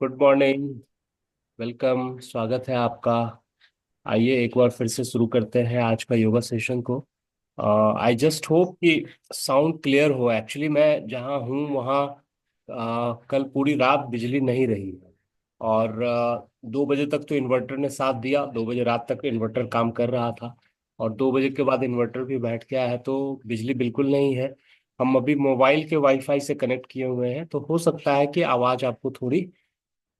Good morning. Welcome, स्वागत है आपका। आइए एक बार फिर से शुरू करते हैं आज का योगा सेशन को। आई जस्ट होप कि साउंड क्लियर हो। एक्चुअली मैं जहाँ हूँ वहाँ कल पूरी रात बिजली नहीं रही। और 2 बजे तक तो इन्वर्टर ने साथ दिया, 2 बजे रात तक इन्वर्टर काम कर रहा था। और 2 बजे के बाद इन्वर्टर भी बैठ गया है, तो बिजली बिल्कुल नहीं है। हम अभी मोबाइल के वाईफाई से कनेक्ट किए हुए हैं, तो हो सकता है कि आवाज़ आपको थोड़ी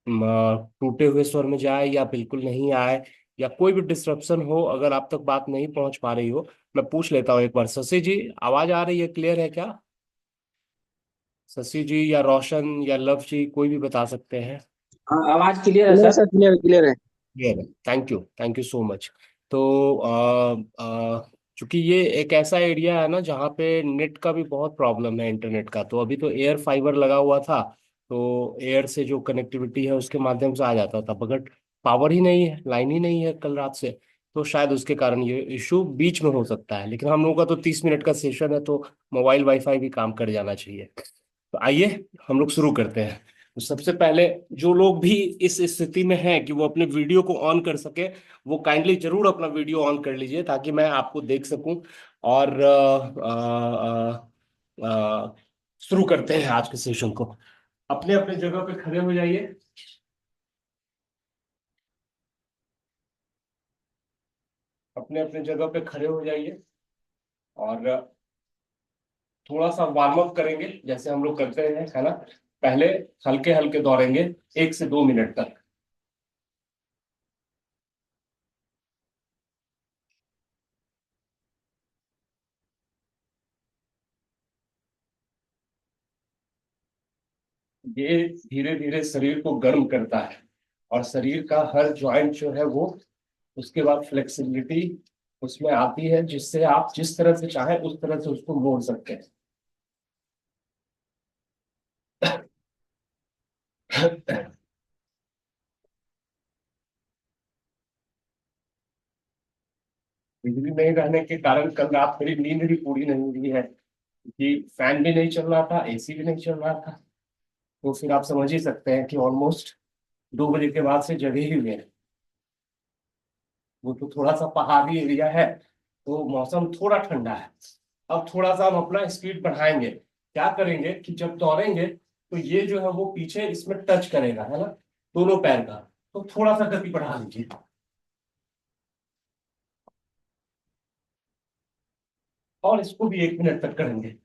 टूटे हुए स्वर में जाए या बिल्कुल नहीं आए, या कोई भी डिस्टरप्शन हो। अगर आप तक बात नहीं पहुंच पा रही हो, मैं पूछ लेता हूँ एक बार। शशि जी, आवाज आ रही है? क्लियर है क्या? शशि जी या रोशन या लव जी, कोई भी बता सकते हैं। हाँ, आवाज क्लियर है क्लियर है सर। सर, क्लियर क्लियर है। क्लियर है, थैंक यू सो मच। तो चूंकि ये एक ऐसा एरिया है ना जहाँ पे नेट का भी बहुत प्रॉब्लम है, इंटरनेट का। तो अभी तो एयर फाइबर लगा हुआ था, तो एयर से जो कनेक्टिविटी है उसके माध्यम से आ जाता था, बट पावर ही नहीं है, लाइन ही नहीं है कल रात से। तो शायद उसके कारण ये इशू बीच में हो सकता है। लेकिन हम लोगों का तो 30 मिनट का सेशन है, तो मोबाइल वाईफाई भी काम कर जाना चाहिए। तो आइए हम लोग शुरू करते हैं। तो सबसे पहले, जो लोग भी इस स्थिति में हैं कि वो अपने वीडियो को ऑन कर सके, वो काइंडली जरूर अपना वीडियो ऑन कर लीजिए, ताकि मैं आपको देख सकूं। और शुरू करते हैं आज के सेशन को। अपने अपने जगह पे खड़े हो जाइए। अपने अपने जगह पे खड़े हो जाइए और थोड़ा सा वार्म अप करेंगे, जैसे हम लोग करते हैं, है ना। पहले हल्के हल्के दौड़ेंगे 1 से 2 मिनट तक। ये धीरे धीरे शरीर को गर्म करता है, और शरीर का हर जॉइंट जो है वो, उसके बाद फ्लेक्सिबिलिटी उसमें आती है, जिससे आप जिस तरह से चाहे उस तरह से उसको मोड़ सकते हैं। बिजली नहीं रहने के कारण कल रात मेरी नींद भी पूरी नहीं हुई है, क्योंकि फैन भी नहीं चल रहा था, एसी भी नहीं चल रहा था। तो फिर आप समझ ही सकते हैं कि ऑलमोस्ट 2 बजे के बाद से जगे ही हुए हैं। वो तो थोड़ा सा पहाड़ी एरिया है, तो मौसम थोड़ा ठंडा है। अब थोड़ा सा हम अपना स्पीड बढ़ाएंगे। क्या करेंगे कि जब दौड़ेंगे तो ये जो है वो पीछे इसमें टच करेगा, है ना, दोनों पैर का। तो थोड़ा सा गति बढ़ा लीजिए। और इसको भी 1 मिनट तक करेंगे।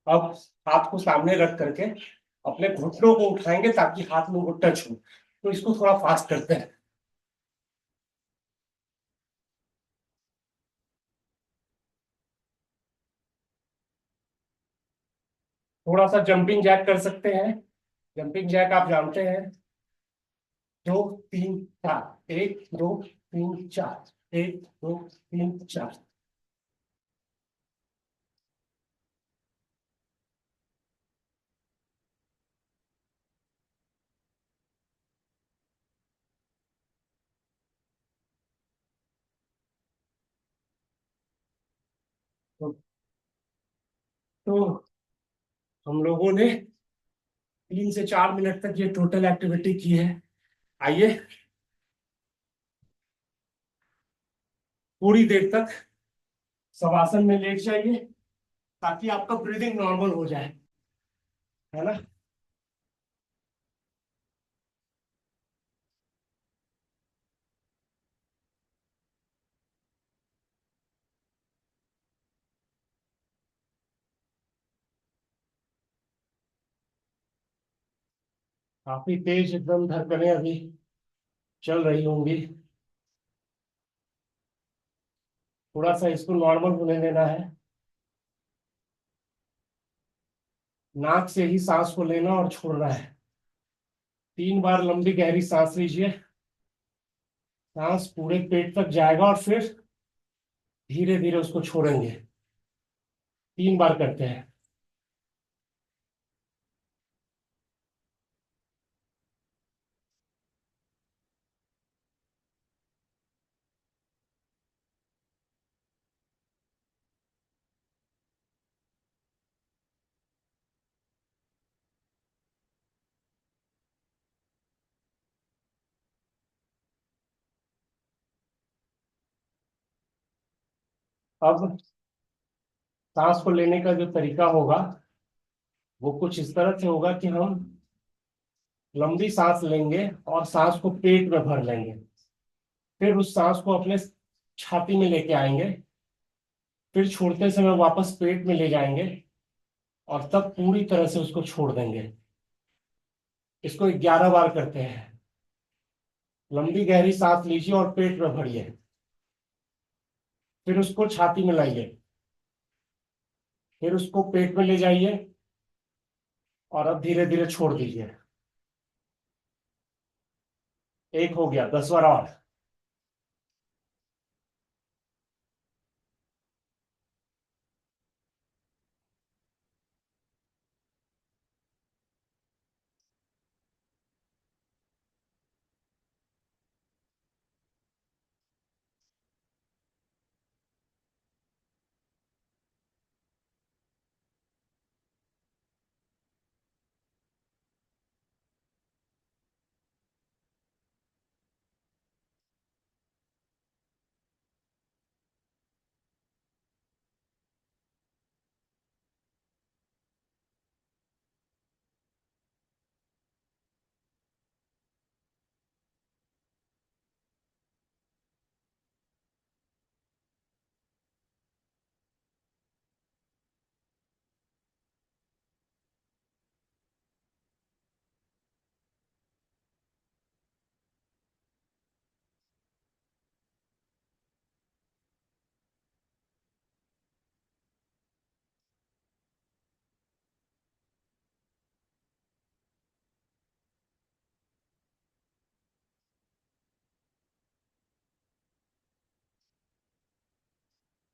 अब हाथ को सामने रख करके अपने घुटनों को उठाएंगे, ताकि हाथ में वो टच हो। तो इसको थोड़ा फास्ट करते हैं। थोड़ा सा जंपिंग जैक कर सकते हैं। जंपिंग जैक आप जानते हैं। 2 3 4, 1 2 3 4, 1 2 3 4। तो हम लोगों ने 3 से 4 मिनट तक ये टोटल एक्टिविटी की है। आइए पूरी देर तक शवासन में लेट जाइए, ताकि आपका ब्रीदिंग नॉर्मल हो जाए, है ना। काफी तेज एकदम धड़कनें अभी चल रही होंगी। थोड़ा सा इसको नॉर्मल होने देना है। नाक से ही सांस को लेना और छोड़ना है। 3 बार लंबी गहरी सांस लीजिए। सांस पूरे पेट तक जाएगा और फिर धीरे धीरे उसको छोड़ेंगे। 3 बार करते हैं। अब सांस को लेने का जो तरीका होगा वो कुछ इस तरह से होगा कि हम लंबी सांस लेंगे और सांस को पेट में भर लेंगे। फिर उस सांस को अपने छाती में लेके आएंगे। फिर छोड़ते समय वापस पेट में ले जाएंगे और तब पूरी तरह से उसको छोड़ देंगे। इसको 11 बार करते हैं। लंबी गहरी सांस लीजिए और पेट में भरिए। फिर उसको छाती में लाइए। फिर उसको पेट में ले जाइए और अब धीरे धीरे छोड़ दीजिए। एक हो गया, 10 बार और।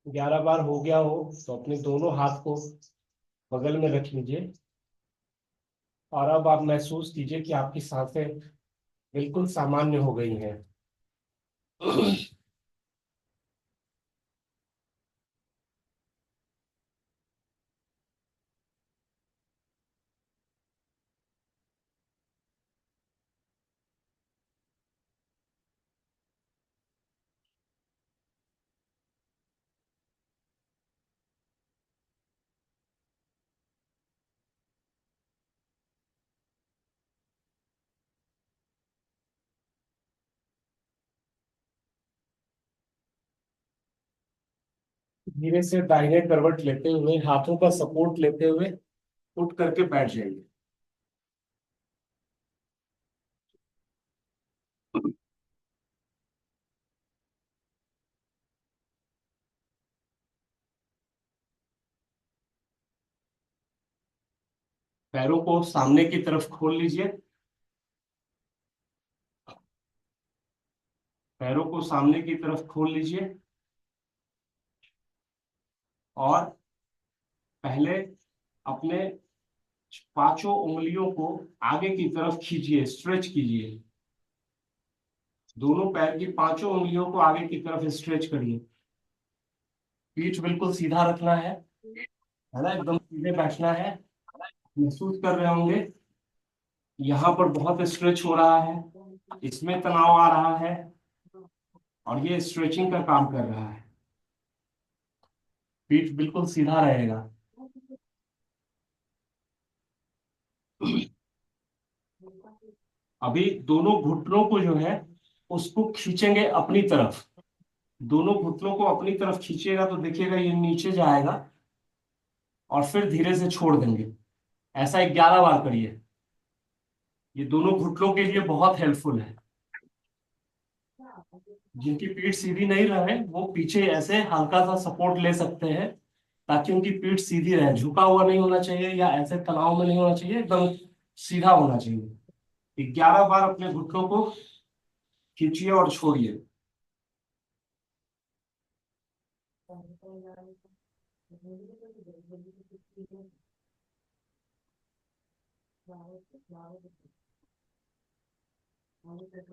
तो 11 बार हो गया हो तो अपने दोनों हाथ को बगल में रख लीजिए। और अब आप महसूस कीजिए कि आपकी सांसें बिल्कुल सामान्य हो गई हैं। धीरे से दाहिने करवट लेते हुए, हाथों का सपोर्ट लेते हुए उठ करके बैठ जाइए। पैरों को सामने की तरफ खोल लीजिए। पैरों को सामने की तरफ खोल लीजिए और पहले अपने 5 उंगलियों को आगे की तरफ खींचिए, स्ट्रेच कीजिए। दोनों पैर की 5 उंगलियों को आगे की तरफ स्ट्रेच करिए। पीठ बिल्कुल सीधा रखना है ना, एकदम सीधे बैठना है। महसूस कर रहे होंगे यहाँ पर बहुत स्ट्रेच हो रहा है, इसमें तनाव आ रहा है और ये स्ट्रेचिंग का काम कर रहा है। पीठ बिल्कुल सीधा रहेगा। अभी दोनों घुटनों को जो है उसको खींचेंगे अपनी तरफ। दोनों घुटनों को अपनी तरफ खींचिएगा तो देखिएगा ये नीचे जाएगा और फिर धीरे से छोड़ देंगे। ऐसा 11 बार करिए। ये दोनों घुटनों के लिए बहुत हेल्पफुल है। जिनकी पीठ सीधी नहीं रहे वो पीछे ऐसे हल्का सा सपोर्ट ले सकते हैं ताकि उनकी पीठ सीधी रहे, झुका हुआ नहीं होना चाहिए या ऐसे तनाव में नहीं होना चाहिए, एकदम सीधा होना चाहिए। 11 बार अपने घुटनों को खींचिए और छोड़िए।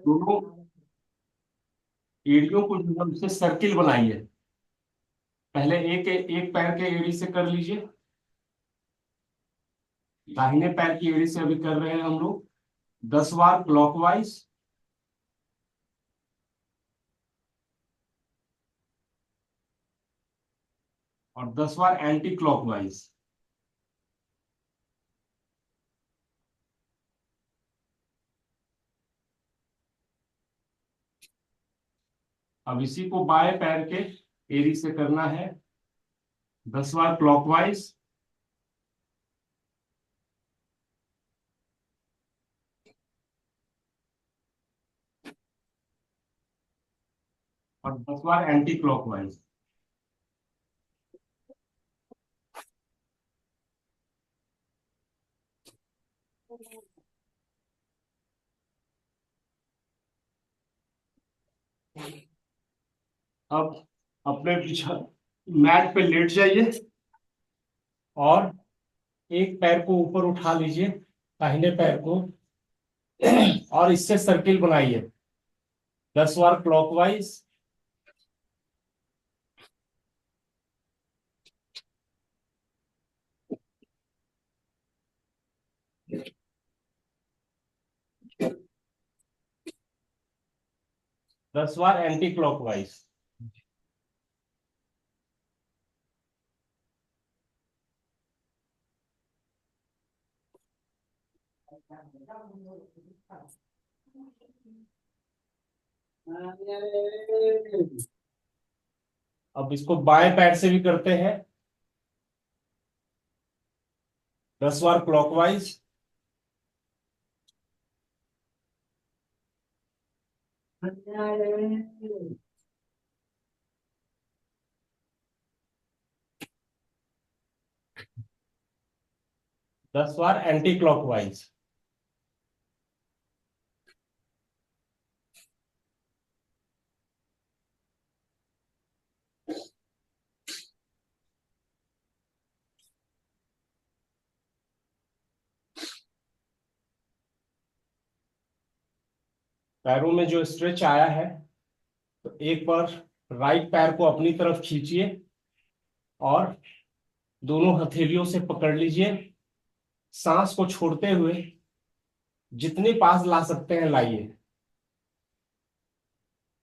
दोनों एड़ियों को जो है उससे सर्किल बनाइए। पहले एक एक पैर के एड़ी से कर लीजिए। दाहिने पैर की एड़ी से अभी कर रहे हैं हम लोग। 10 बार क्लॉकवाइज और 10 बार एंटी क्लॉकवाइज। अब इसी को बाएं पैर के एड़ी से करना है। 10 बार क्लॉकवाइज और 10 बार एंटी क्लॉकवाइज। अब अपने पीछे मैट पे लेट जाइए और एक पैर को ऊपर उठा लीजिए, दाहिने पैर को, और इससे सर्किल बनाइए। 10 बार क्लॉकवाइज, 10 बार एंटी क्लॉकवाइज। अब इसको बाएं पैर से भी करते हैं। 10 बार क्लॉकवाइज, 10 बार एंटी क्लॉकवाइज। पैरों में जो स्ट्रेच आया है, तो एक बार राइट पैर को अपनी तरफ खींचिए और दोनों हथेलियों से पकड़ लीजिए। सांस को छोड़ते हुए जितने पास ला सकते हैं लाइए।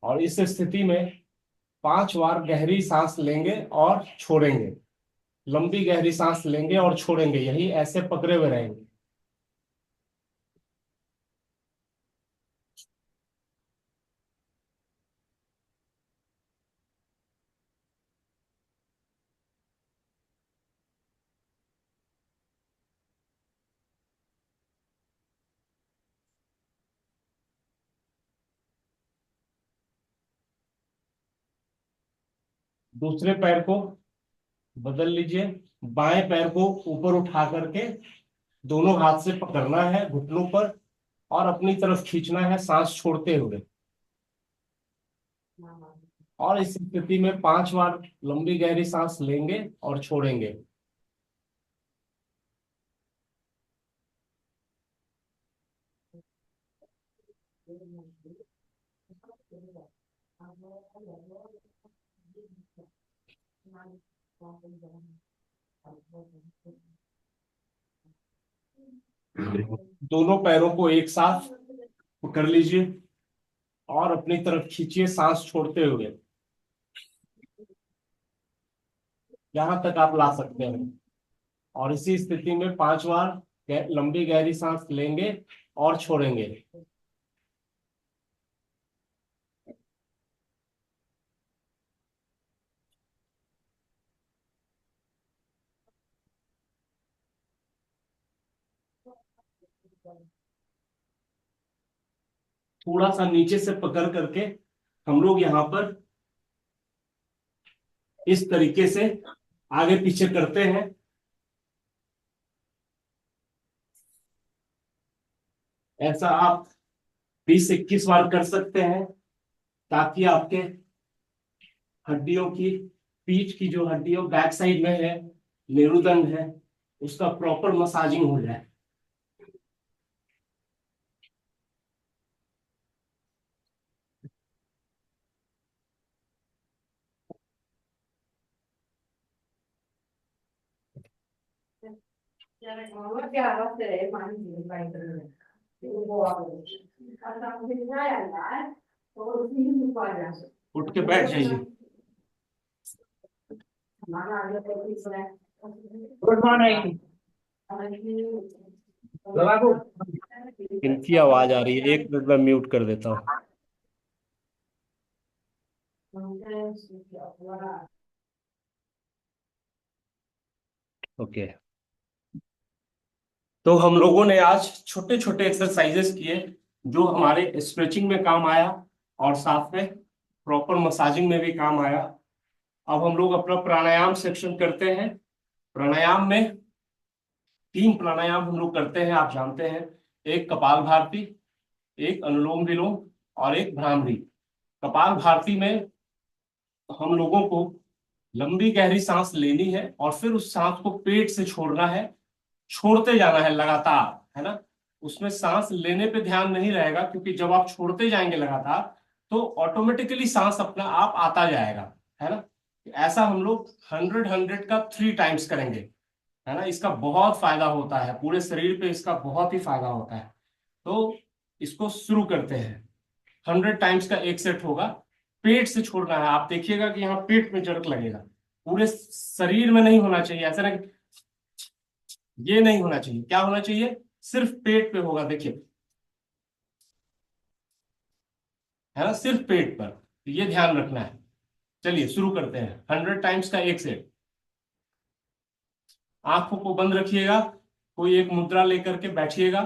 और इस स्थिति में 5 बार गहरी सांस लेंगे और छोड़ेंगे। लंबी गहरी सांस लेंगे और छोड़ेंगे, यही ऐसे पकड़े हुए रहेंगे। दूसरे पैर को बदल लीजिए। बाएं पैर को ऊपर उठा करके दोनों हाथ से पकड़ना है घुटनों पर और अपनी तरफ खींचना है सांस छोड़ते हुए। और इस स्थिति में 5 बार लंबी गहरी सांस लेंगे और छोड़ेंगे। दोनों पैरों को एक साथ पकड़ लीजिए और अपनी तरफ खींचिए सांस छोड़ते हुए, जहां तक आप ला सकते हैं। और इसी स्थिति में 5 बार लंबी गहरी सांस लेंगे और छोड़ेंगे। थोड़ा सा नीचे से पकड़ करके हम लोग यहाँ पर इस तरीके से आगे पीछे करते हैं। ऐसा आप 20-21 बार कर सकते हैं, ताकि आपके हड्डियों की, पीठ की जो हड्डियों बैक साइड में है, मेरुदंड है, उसका प्रॉपर मसाजिंग हो जाए। उठ के बैठ जाइए। Good morning. इनकी आवाज आ रही है, 1 मिनट में म्यूट कर देता हूँ। ओके। तो हम लोगों ने आज छोटे छोटे एक्सरसाइजेस किए, जो हमारे स्ट्रेचिंग में काम आया और साथ में प्रॉपर मसाजिंग में भी काम आया। अब हम लोग अपना प्राणायाम सेक्शन करते हैं। प्राणायाम में 3 प्राणायाम हम लोग करते हैं, आप जानते हैं। एक कपाल भारती, एक अनुलोम विलोम, और एक भ्रामरी। कपाल भारती में हम लोगों को लंबी गहरी सांस लेनी है और फिर उस सांस को पेट से छोड़ना है, छोड़ते जाना है लगातार, है ना। उसमें सांस लेने पे ध्यान नहीं रहेगा, क्योंकि जब आप छोड़ते जाएंगे लगातार, तो ऑटोमेटिकली सांस अपना आप आता जाएगा, है ना। ऐसा हम लोग 100 का 3 टाइम्स करेंगे, है ना। इसका बहुत फायदा होता है, पूरे शरीर पे इसका बहुत ही फायदा होता है। तो इसको शुरू करते हैं। 100 टाइम्स का एक सेट होगा। पेट से छोड़ना है, आप देखिएगा कि यहाँ पेट में जरक लगेगा। पूरे शरीर में नहीं होना चाहिए, ऐसा ना कि ये नहीं होना चाहिए। क्या होना चाहिए? सिर्फ पेट पे होगा, देखिए, है ना, सिर्फ पेट पर। तो ये ध्यान रखना है। चलिए शुरू करते हैं। 100 टाइम्स का एक सेट। आंखों को बंद रखिएगा, कोई एक मुद्रा लेकर के बैठिएगा।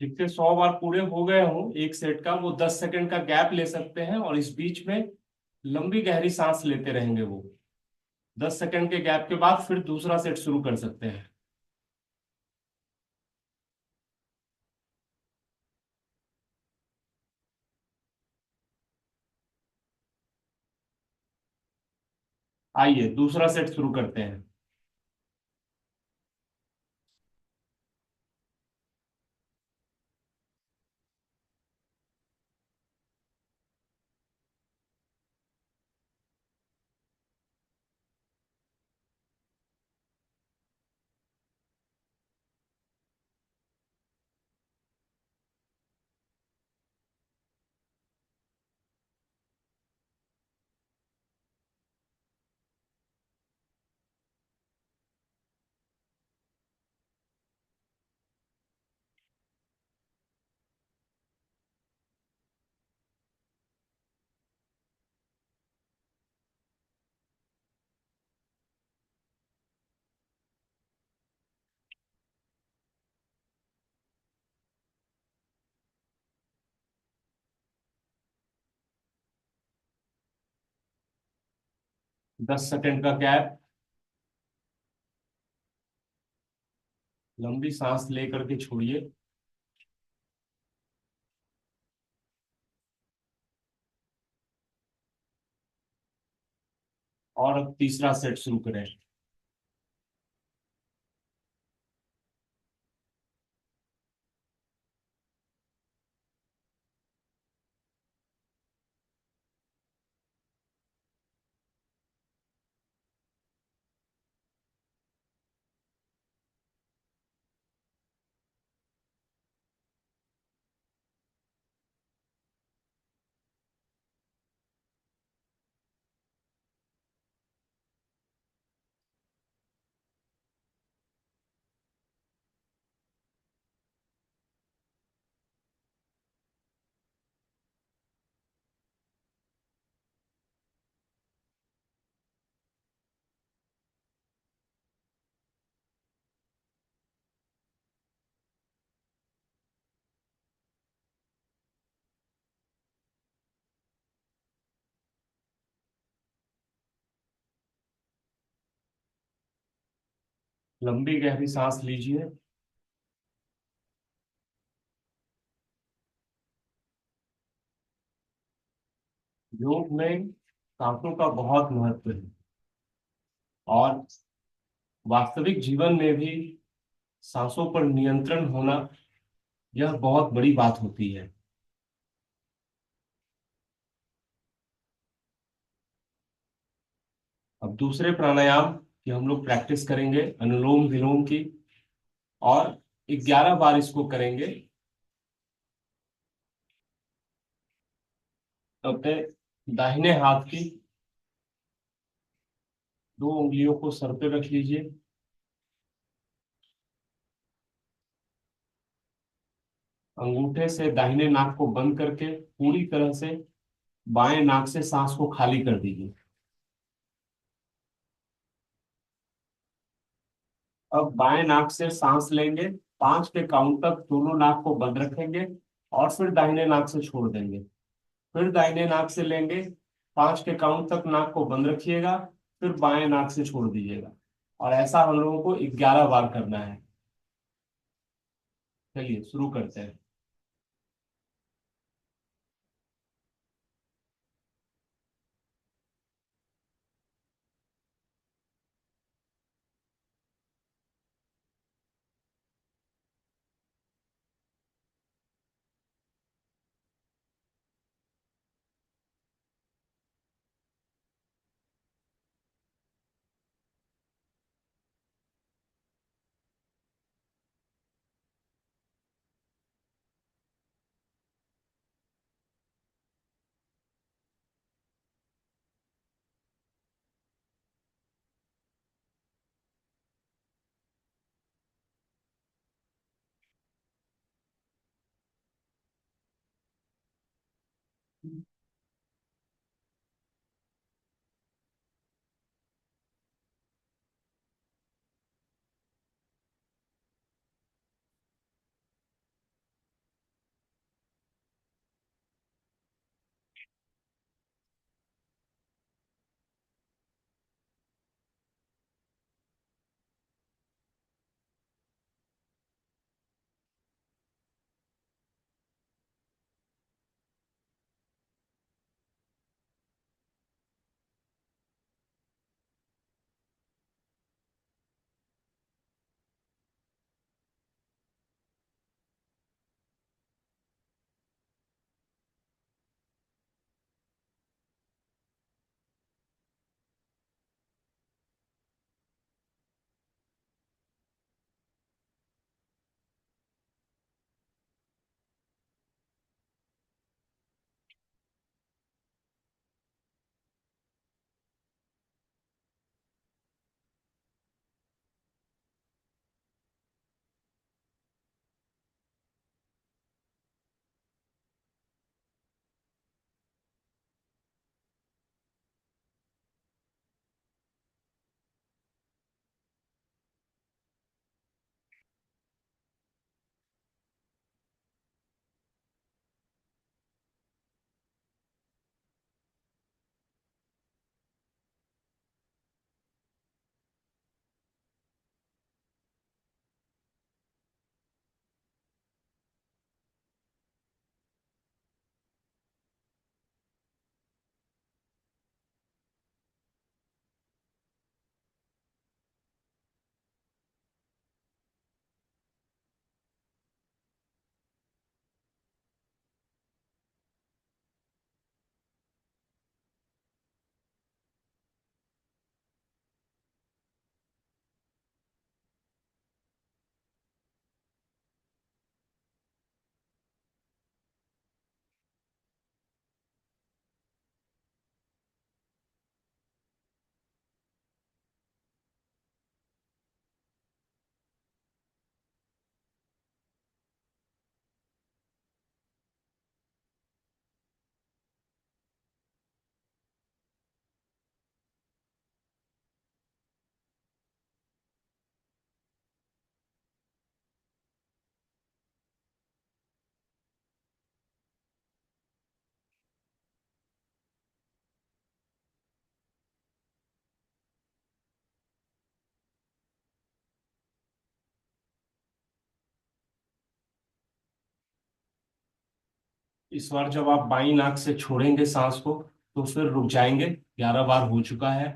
100 बार पूरे हो गए हों एक सेट का, वो 10 सेकंड का गैप ले सकते हैं, और इस बीच में लंबी गहरी सांस लेते रहेंगे वो। 10 सेकंड के गैप के बाद फिर दूसरा सेट शुरू कर सकते हैं। आइए दूसरा सेट शुरू करते हैं। दस सेकंड का गैप, लंबी सांस लेकर के छोड़िए। और अब तीसरा सेट शुरू करें। लंबी गहरी सांस लीजिए। योग में सांसों का बहुत महत्व है, और वास्तविक जीवन में भी सांसों पर नियंत्रण होना यह बहुत बड़ी बात होती है। अब दूसरे प्राणायाम की हम लोग प्रैक्टिस करेंगे, अनुलोम विलोम की। और 11 बार इसको करेंगे। तो अपने दाहिने हाथ की 2 उंगलियों को सर पे रख लीजिए। अंगूठे से दाहिने नाक को बंद करके पूरी तरह से बाएं नाक से सांस को खाली कर दीजिए। अब बाएं नाक से सांस लेंगे। 5 के काउंट तक दोनों नाक को बंद रखेंगे, और फिर दाहिने नाक से छोड़ देंगे। फिर दाहिने नाक से लेंगे। 5 के काउंट तक नाक को बंद रखिएगा, फिर बाएं नाक से छोड़ दीजिएगा। और ऐसा हम लोगों को 11 बार करना है। चलिए शुरू करते हैं। इस बार जब आप बाई नाक से छोड़ेंगे सांस को तो फिर रुक जाएंगे। 11 बार हो चुका है।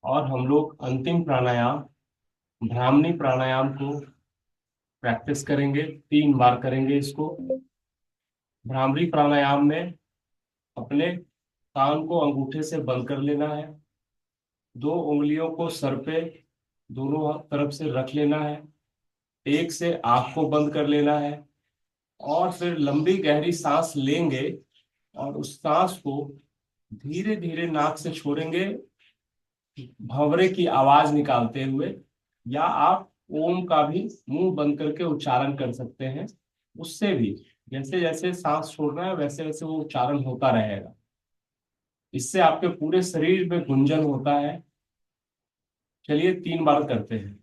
और हम लोग अंतिम प्राणायाम भ्रामरी प्राणायाम को प्रैक्टिस करेंगे। 3 बार करेंगे इसको। भ्रामरी प्राणायाम में अपने कान को अंगूठे से बंद कर लेना है। 2 उंगलियों को सर पे दोनों तरफ से रख लेना है। एक से आंख को बंद कर लेना है। और फिर लंबी गहरी सांस लेंगे और उस सांस को धीरे धीरे नाक से छोड़ेंगे, भंवरे की आवाज निकालते हुए। या आप ओम का भी मुंह बंद करके उच्चारण कर सकते हैं। उससे भी जैसे जैसे सांस छोड़ना है वैसे वैसे वो उच्चारण होता रहेगा। इससे आपके पूरे शरीर में गुंजन होता है। चलिए 3 बार करते हैं।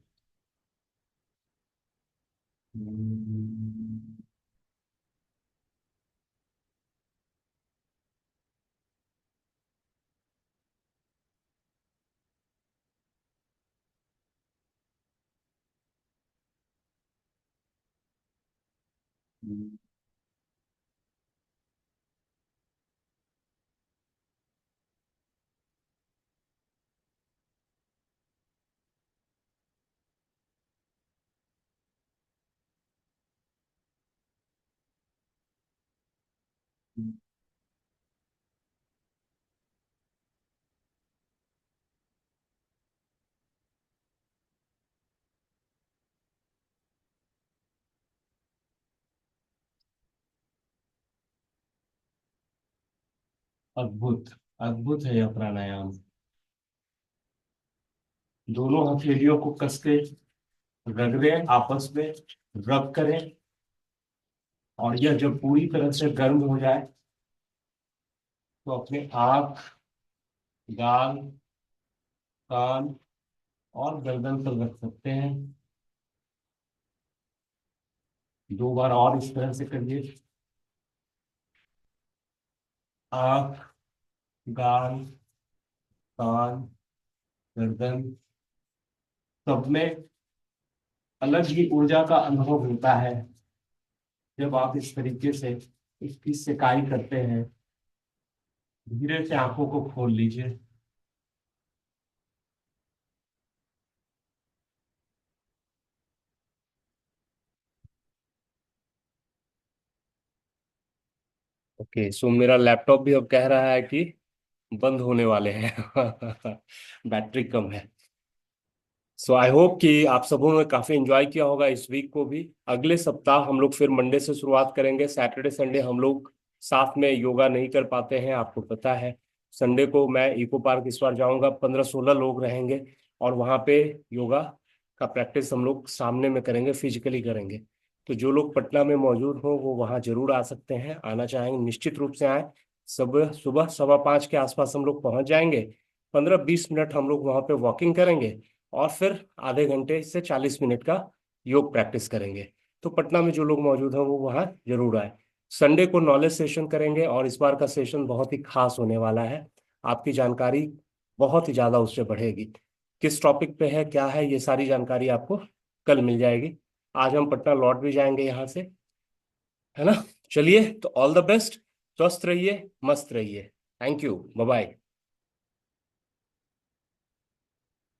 अद्भुत। अद्भुत है यह प्राणायाम। दोनों हथेलियों को कस के रगड़ें, आपस में रब करें। और यह जब पूरी तरह से गर्म हो जाए तो अपने आंख, गाल, कान और गर्दन पर रख सकते हैं। 2 बार और इस तरह से करिए। आंख, गाल, कान, गर्दन, सब में अलग ही ऊर्जा का अनुभव होता है जब आप इस तरीके से इसकी सिकाई करते हैं। धीरे से आंखों को खोल लीजिए। ओके, सो मेरा लैपटॉप भी अब कह रहा है कि बंद होने वाले हैं। बैटरी कम है। सो आई होप कि आप सबों ने काफी एंजॉय किया होगा इस वीक को भी। अगले सप्ताह हम लोग फिर मंडे से शुरुआत करेंगे। सैटरडे संडे हम लोग साथ में योगा नहीं कर पाते हैं, आपको पता है। संडे को मैं इको पार्क इस बार जाऊंगा, 15-16 लोग रहेंगे। और वहाँ पे योगा का प्रैक्टिस हम लोग सामने में करेंगे, फिजिकली करेंगे। तो जो लोग पटना में मौजूद हो वो वहाँ जरूर आ सकते हैं, आना चाहेंगे निश्चित रूप से आए। सब सुबह 5:15 के आसपास हम लोग पहुंच जाएंगे। 15-20 मिनट हम लोग वहाँ पे वॉकिंग करेंगे। और फिर आधे घंटे से 40 मिनट का योग प्रैक्टिस करेंगे। तो पटना में जो लोग मौजूद हैं वो वहाँ जरूर आए। संडे को नॉलेज सेशन करेंगे और इस बार का सेशन बहुत ही खास होने वाला है। आपकी जानकारी बहुत ही ज़्यादा उससे बढ़ेगी। किस टॉपिक पे है, क्या है, ये सारी जानकारी आपको कल मिल जाएगी। आज हम पटना लौट भी जाएंगे यहाँ से, है ना। चलिए, तो ऑल द बेस्ट। स्वस्थ रहिए, मस्त रहिए। Thank you, bye bye.